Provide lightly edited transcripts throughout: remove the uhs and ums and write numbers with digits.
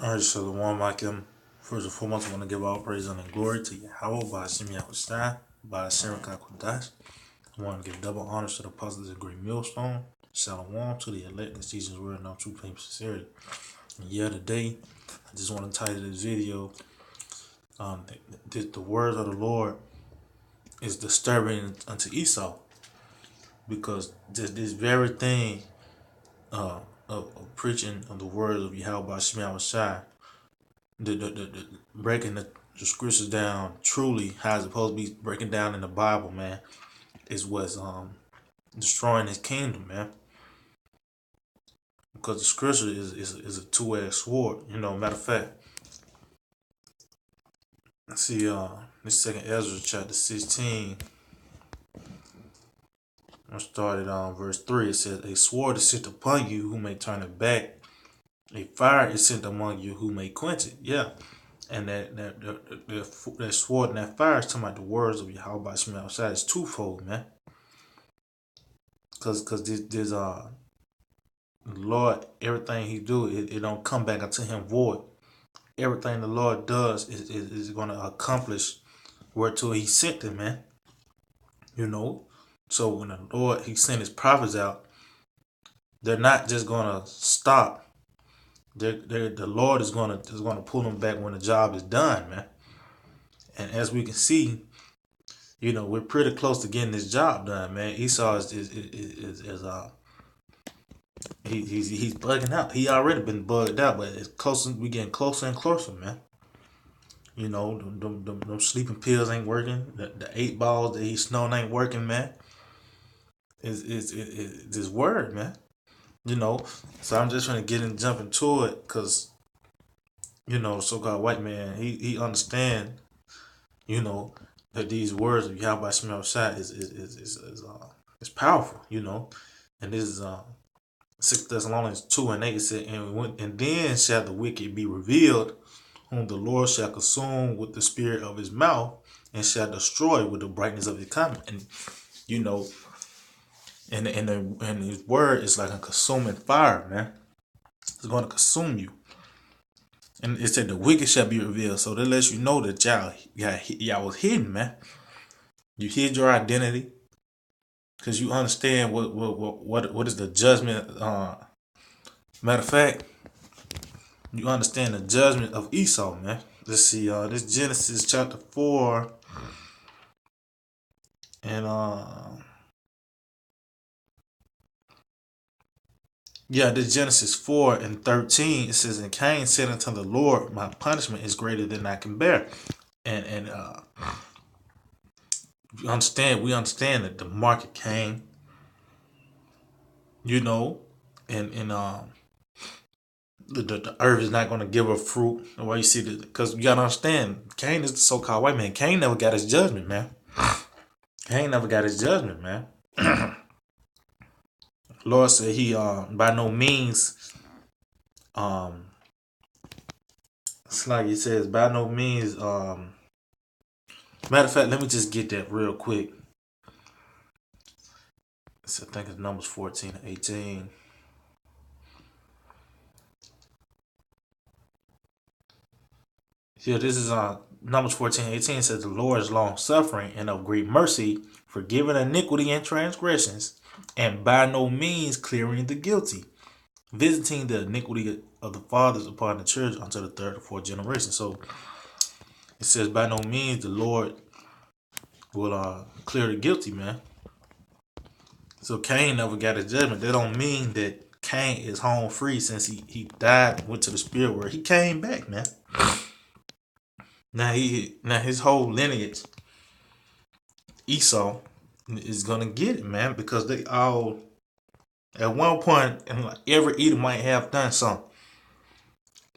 All right, Shalom, Akim. First and foremost, I want to give all praise and glory to Yahweh, by Hashem Yahushua, by Hashem Kakodash. I want to give double honors to the apostles of the Great Millstone. Shalom to the elect in season's word and all true faith and sincerity. And yeah, today, I just want to title this video, the words of the Lord is disturbing unto Esau. Because this very thing of preaching of the words of Yahweh by Hashem Yahushua, the breaking the scriptures down truly how it's supposed to be breaking down in the Bible, man, is what's destroying his kingdom, man. Because the scripture is a two-edged sword. Matter of fact, see this second Ezra chapter 16. I started on verse 3. It says, "A sword is sent upon you who may turn it back. A fire is sent among you who may quench it." Yeah. And that sword and that fire is talking about the words of Yahweh by Shema outside. It's twofold, man. Cause there's the Lord, everything he do, it don't come back unto him void. Everything the Lord does is gonna accomplish whereto he sent him, man. So when the Lord he sent his prophets out, they're not just gonna stop. The Lord is gonna pull them back when the job is done, man. And as we can see, we're pretty close to getting this job done, man. Esau he's bugging out. He already been bugged out, but it's closer. We getting closer and closer, man. Them sleeping pills ain't working. The 8 balls that he's snowing ain't working, man. It's this word, man. So I'm just trying to jump into it, cause so-called white man, he understand, that these words of Yahweh Shema Shai is powerful, and this is 6 Thessalonians 2:8. It said, and then shall the wicked be revealed, whom the Lord shall consume with the spirit of his mouth, and shall destroy with the brightness of his coming. And and his word is like a consuming fire, man. It's going to consume you. And it said the wicked shall be revealed. So that lets you know that y'all was hidden, man. You hid your identity because you understand what is the judgment. Matter of fact, you understand the judgment of Esau, man. Let's see, this Genesis chapter 4 and this Genesis 4:13. It says, "And Cain said unto the Lord, my punishment is greater than I can bear." And we understand that the market came, and the earth is not going to give her fruit. Why you see that? Because you gotta understand, Cain is the so-called white man. Cain never got his judgment, man. Lord said he by no means it's like he says by no means matter of fact, let me just get that real quick. So I think it's Numbers 14:18. Yeah, this is Numbers 14:18. Says the Lord is long suffering and of great mercy, forgiving iniquity and transgressions, and by no means clearing the guilty, visiting the iniquity of the fathers upon the church unto the 3rd or 4th generation. So it says by no means the Lord will clear the guilty, man. So Cain never got his judgment. That don't mean that Cain is home free since he died, went to the spirit world. He came back, man. Now his whole lineage, Esau, is gonna get it, man, because they all at one point, and like every Edomite have done something.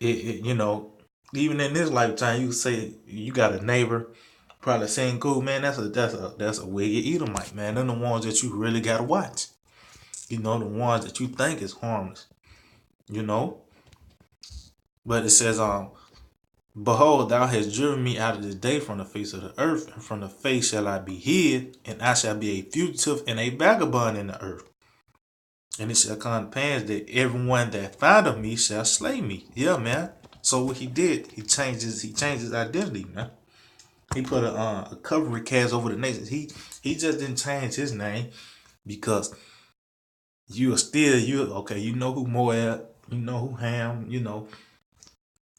Even in this lifetime, you say you got a neighbor probably saying, "Cool, man, that's a wicked Edomite, man." They're the ones that you really gotta watch. The ones that you think is harmless. But it says, "Behold, thou hast driven me out of this day from the face of the earth, and from the face shall I be hid, and I shall be a fugitive and a vagabond in the earth. And it shall come to pass that everyone that found of me shall slay me." Yeah, man. So what he did, he changed his identity, man. He put a covering cast over the nations. He just didn't change his name because you are still you. Okay, you know who Moab, you know who Ham, you know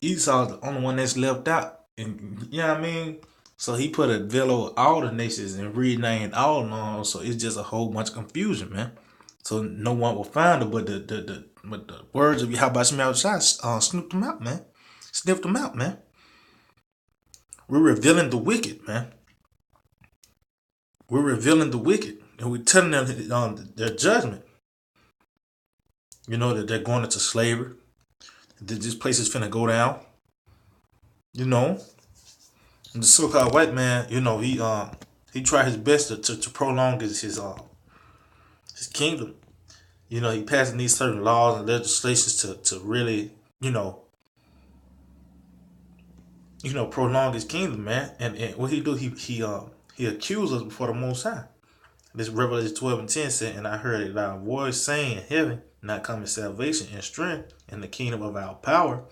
Esau's the only one that's left out, and you know what I mean. So he put a veil over all the nations and renamed all of them. So it's just a whole bunch of confusion, man. So no one will find it, but the words of Yahweh Shai snooped them out, man. Sniffed them out, man. We're revealing the wicked, man. We're revealing the wicked, and we're telling them their judgment. You know that they're going into slavery. That this place is finna go down. You know, and the so-called white man, you know, he tried his best to prolong his kingdom. You know, he passing these certain laws and legislations to really, prolong his kingdom, man. And what he do, he accused us before the Most High. This Revelation 12:10 said, "And I heard a loud voice saying in heaven, not coming salvation and strength in the kingdom of our power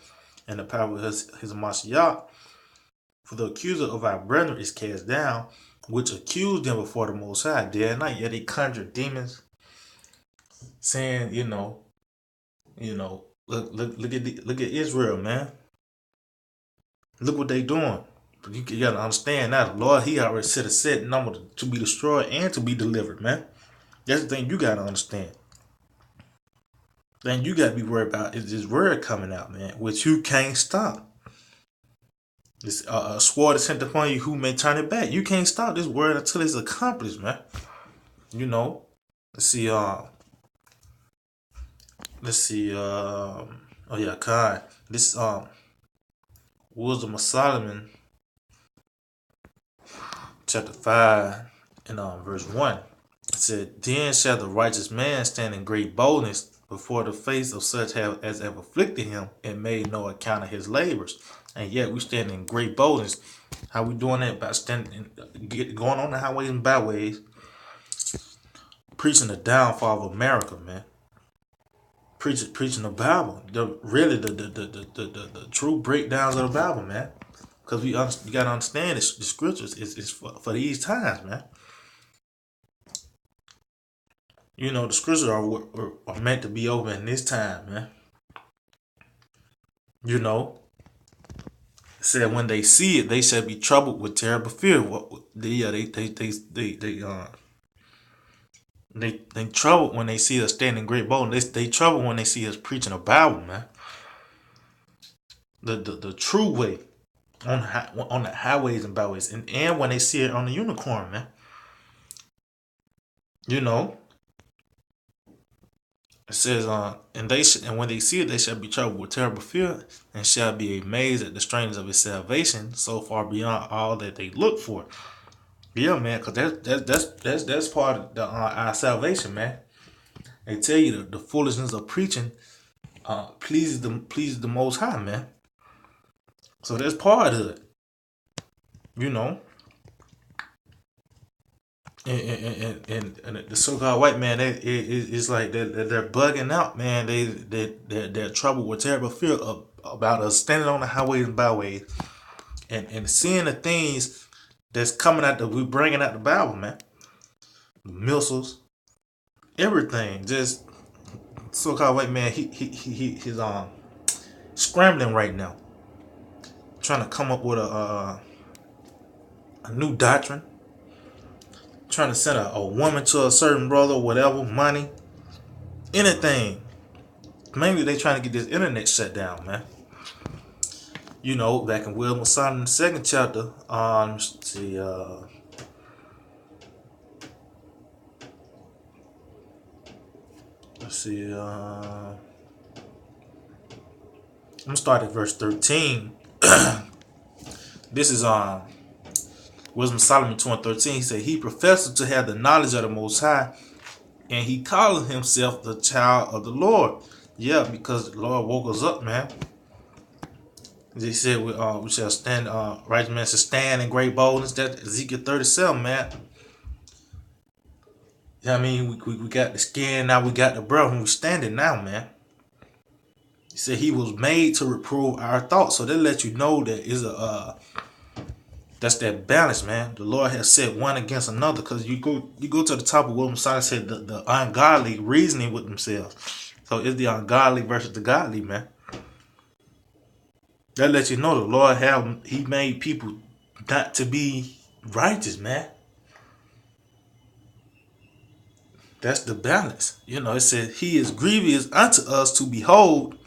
and the power of his Mashiach. For the accuser of our brethren is cast down, which accused them before the Most High day and night. Yet they conjure demons, saying, look at Israel, man. Look what they doing. But you gotta understand that the Lord, He already set a set number to be destroyed and to be delivered, man. That's the thing you gotta understand. The thing you gotta be worried about is this word coming out, man, which you can't stop. This sword is sent upon you, who may turn it back. You can't stop this word until it's accomplished, man. You know. Let's see. Oh yeah, God. This Wisdom of Solomon, chapter 5, and verse 1. It said, "Then shall the righteous man stand in great boldness before the face of such as have afflicted him and made no account of his labors." And yet we stand in great boldness. How we doing that? By standing, going on the highways and byways, preaching the downfall of America, man. Preaching the Bible, the true breakdowns of the Bible, man. Because you gotta understand this, the scriptures is for these times, man. You know the scriptures are meant to be over in this time, man. You know, it said when they see it, they shall be troubled with terrible fear. They troubled when they see us standing great boldness. They troubled when they see us preaching the Bible, man. The true way on the highways and byways, and when they see it on the unicorn, man. You know, it says, and when they see it, they shall be troubled with terrible fear, and shall be amazed at the strength of his salvation, so far beyond all that they look for. Yeah, man, because that's part of our salvation, man. They tell you the foolishness of preaching pleases the Most High, man. So that's part of it, you know. And the so-called white man, it's like they're bugging out, man. They're troubled with terrible fear about us standing on the highways and byways and seeing the things that's coming out that we bringing out the Bible, man. The missiles, everything. Just so-called white man, he's scrambling right now, trying to come up with a new doctrine, trying to send a woman to a certain brother, whatever, money, anything. Mainly they trying to get this internet shut down, man. You know, back in Wisdom of Solomon, the second chapter, let's see, I'm gonna start at verse 13. This is Wisdom of Solomon 2:13. He said, "He professed to have the knowledge of the Most High, and he called himself the child of the Lord." Yeah, because the Lord woke us up, man. He said we shall stand, righteous man shall stand in great boldness. That Ezekiel 37, man. You know what I mean? We got the skin, now we got the breath, and we standing now, man. said he was made to reprove our thoughts. So that lets you know that is a that's that balance, man. The Lord has set one against another, because you go to the top of what Messiah said, the ungodly reasoning with themselves. So it's the ungodly versus the godly, man. That lets you know the Lord he made people not to be righteous, man. That's the balance. It said he is grievous unto us to behold,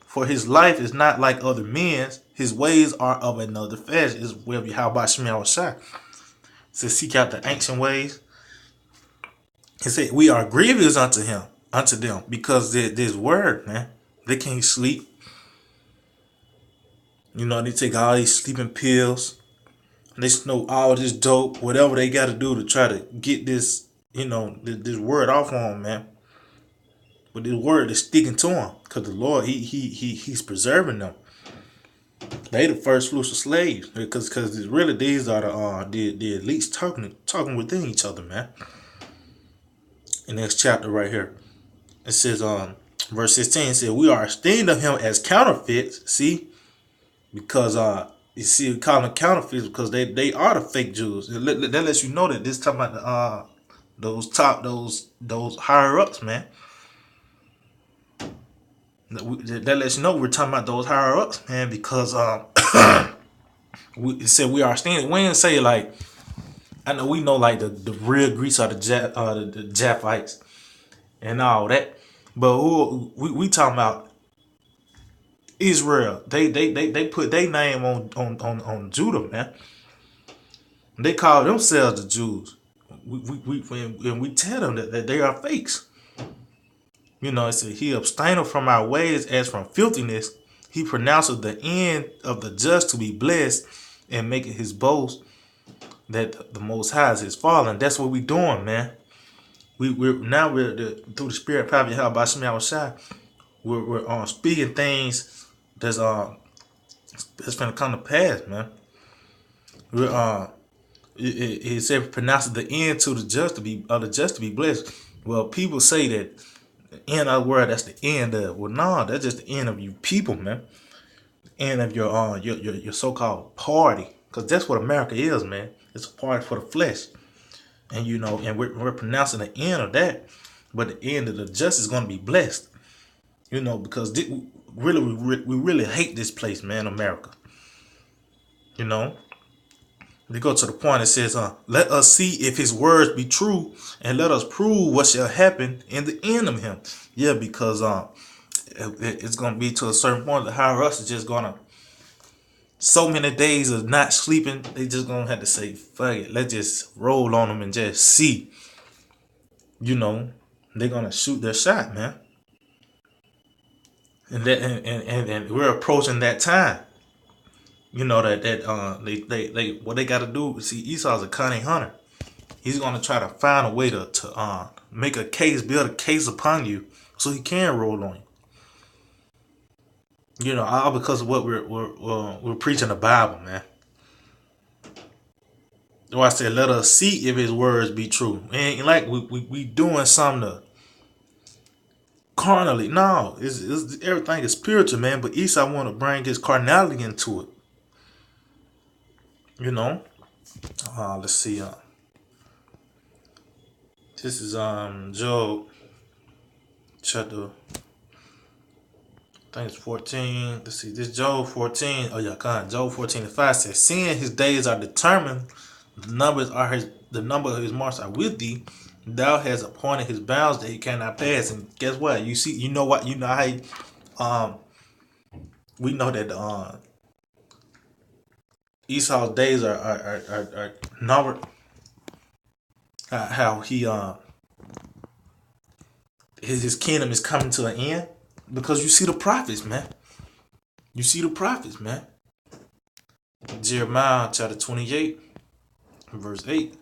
for his life is not like other men's. His ways are of another fashion. Is where how about Shemiah Shai. It says seek out the ancient ways. He said we are grievous unto them, because this word, man. They can't sleep. They take all these sleeping pills. They smoke all this dope, whatever they got to do to try to get this, this word off on them, man. But this word is sticking to them, because the Lord, he's preserving them. They the first fruits of slaves, because really these are the elites talking within each other, man. In this chapter right here, it says verse 16, it says we are esteemed of him as counterfeits. See, because you see, we call them counterfeits because they are the fake Jews. That lets you know that this talking about those higher ups, man. That lets you know we're talking about those higher ups, man, because it said we are standing. We didn't say like, I know we know like the real Greeks are the Japhites and all that, but who we talking about Israel. They put their name on Judah, man. They call themselves the Jews. We tell them that they are fakes. It said he abstaineth from our ways as from filthiness. He pronounces the end of the just to be blessed, and maketh his boast that the Most High is his Father. And that's what we doing, man. We're through the Spirit, probably how by Shemiah Shai, we're speaking things that's gonna come to pass, man. We're it said pronounces the end to the just to be blessed. Well, people say that the end of the world, that's the end of. Well, no, that's just the end of you people, man. End of your so-called party, because that's what America is, man. It's a party for the flesh, and and we're pronouncing the end of that, but the end of the just is going to be blessed, because we really hate this place, man, America. We go to the point. It says, let us see if his words be true, and let us prove what shall happen in the end of him. Yeah, because it's going to be to a certain point. The higher ups is just going to, so many days of not sleeping, they just going to have to say, fuck it, let's just roll on them and just see. They're going to shoot their shot, man. And we're approaching that time. They what they got to do. See, Esau's a cunning hunter. He's gonna try to find a way to make a case, build a case upon you, so he can roll on you. All because of what we're preaching the Bible, man. So I said, let us see if his words be true. And like we doing something to carnally. No, it's everything is spiritual, man. But Esau want to bring his carnality into it. Let's see. This is Job chapter, I think it's 14. Let's see. This Job 14. Oh yeah, Job 14:5 says, seeing his days are determined, the number of his months are with thee. Thou hast appointed his bounds that he cannot pass. And guess what? You know how we know that Esau's days are numbered. How he his kingdom is coming to an end, because you see the prophets, man. Jeremiah chapter 28, verse 8.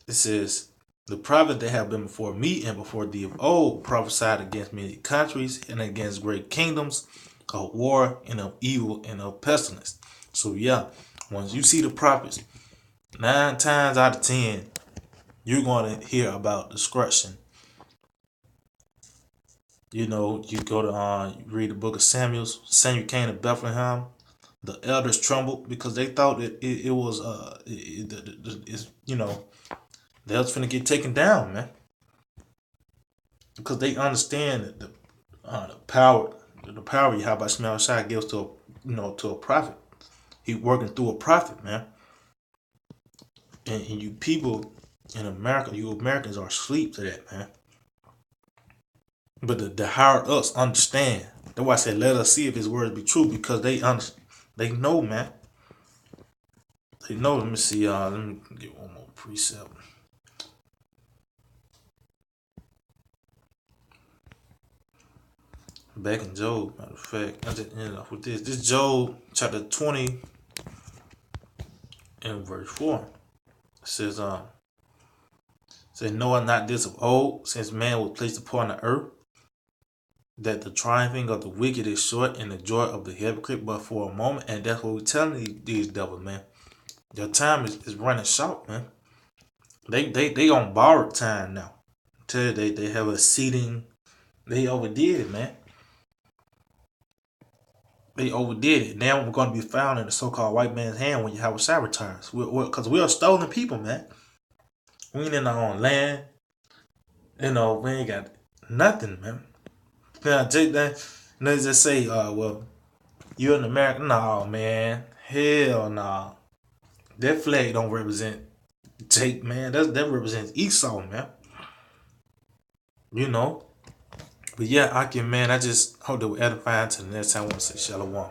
It says, the prophets that have been before me and before thee of old prophesied against many countries and against great kingdoms, of war and of evil and of pestilence. So yeah, once you see the prophets, 9 times out of 10, you're going to hear about destruction. You know, you go to you read the book of Samuel. Samuel came to Bethlehem. The elders trembled because they thought it was it's, you know, they was finna get taken down, man, because they understand that the power Yahweh Shemel Shai gives to to a prophet. He working through a prophet, man. And you people in America, you Americans are asleep to that, man. But the higher ups understand. That's why I said let us see if his words be true, because they know, man. They know. Let me see. Let me get one more precept. Back in Job, matter of fact, I just ended off with this. This Job chapter 20 and verse 4. It says Noah not this of old, since man was placed upon the earth, that the triumphing of the wicked is short and the joy of the hypocrite but for a moment. And that's what we're telling these devils, man. Their time is running short, man. They on borrowed time now. Tell you they have a seating. They overdid it, man. They overdid it. Now we're going to be found in the so-called white man's hand when you have a sabotage. Because we're stolen people, man. We ain't in our own land. You know, we ain't got nothing, man. Now take that. Let's just say, well, you're an American. No, man. Hell no. Nah. That flag don't represent Jake, man. That represents Esau, man. You know. But yeah, I can, man. I just hope that we're edifying. Till the next time, I want to say shalom.